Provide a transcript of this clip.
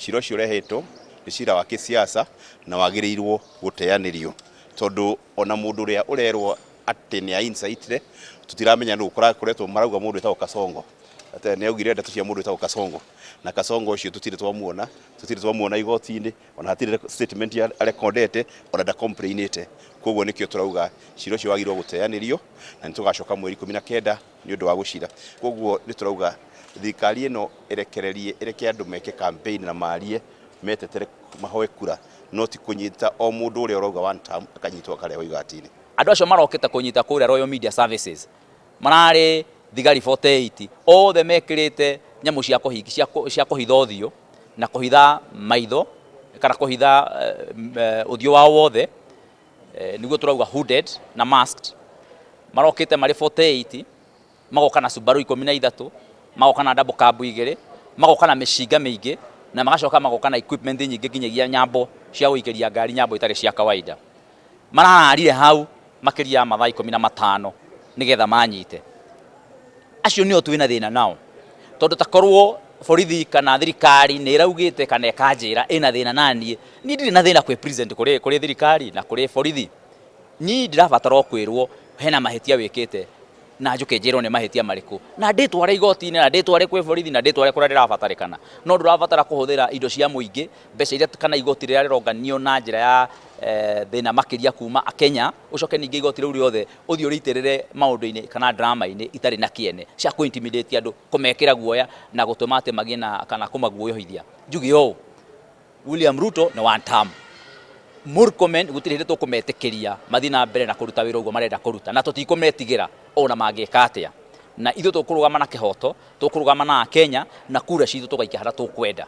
cira ũcio ũrehetwo nĩ cira wa kĩsiasa na wagĩrĩirwo gũteyanĩrio, tondũ ona mũndũ ũrĩa ũrerwo atĩ nĩ ainsaitire tutiramenya nũ koretwo marauga mũndũ wĩtagwo Kasongo, atĩ nĩ augire ndeto cia mũndũ wĩtagwo Kasongo, na Kasongo ũcio tutire twamuona igoti-inĩ, ona hatirĩ statement ya recordete, ona complainite. Koguo nĩkĩo turauga cira ũcio wagĩrĩirwo gũteyanĩrio na nĩtũgacoka mweri 19 nĩ ũndũ wa gũcira. Koguo nĩ turauga thirikari ĩno ĩreke andũ meke campaign na marie metetere mahoe kura, no ti kũnyita o mũndũ ũrĩa ũrauga one term akanyitwo akarehwo igati-inĩ. Andũ acio marokĩte kũnyita kũrĩa Royal Media Services mararĩ thigari 48 othe mekĩrĩte nyamũ cia kũhitha ũthiũ na kũhitha maitho kana kũhitha ũthiũ wao wothe, nĩguo turauga hooded na masked. Marokĩte marĩ 48, magoka na Subaru 13, magoka na double cab 2, magoka na mĩcinga mĩingĩ, na magacoka magoka na equipment nyingĩ nginyagia nyambo cia gũikĩria ngari, nyambo itarĩ cia kawaida. Mararire hau makĩria mathaa 15 nĩgetha manyite. Acio nĩo twĩna thĩna nao, tondũ takorwo borithi kana thirikari nĩ ĩraugĩte kana ĩkanjĩra ĩna thĩna naniĩ, niĩ ndirĩ na thĩna kwĩ present kũrĩ thirikari na kũrĩ borithi. Niĩ ndirabatara kwĩrwo hena mahĩtia wĩkĩte na njuke njĩrwo nĩ mahĩtia marĩkũ, na ndĩtware igoti-inĩ, na ndĩtware kwĩ borithi, na ndĩtware kũrĩa ndĩrabatarĩkana. No ndũrabatara kũhũthĩra indo cia mũingĩ, mbeca iria kana igoti rĩrĩa rĩronganio na njĩra ya thĩna makĩria kuma Kenya, ũcoke ningĩ igoti rĩu rĩothe ũthiĩ ũrĩitĩrĩre maũndũ-inĩ kana drama-inĩ itarĩ na kĩene cia kũ-intimidate andũ, kũmekĩra guoya na gũtũma atĩ magĩe na kana kũmaguoyohithia. Njuge ũũ, William Ruto nĩ one term. Murkomen gũtirĩ hĩndĩ tũkũmetĩkĩria mathiĩ na mbere na kũruta wĩra ũguo marenda kũruta, na tũtikũmetigĩra ona mangĩka atĩa. Na ithuĩ tũkũrũgama na kĩhoto, tũkũrũgama na Kenya, na kura citũ tũgaikia harĩa tũkwenda.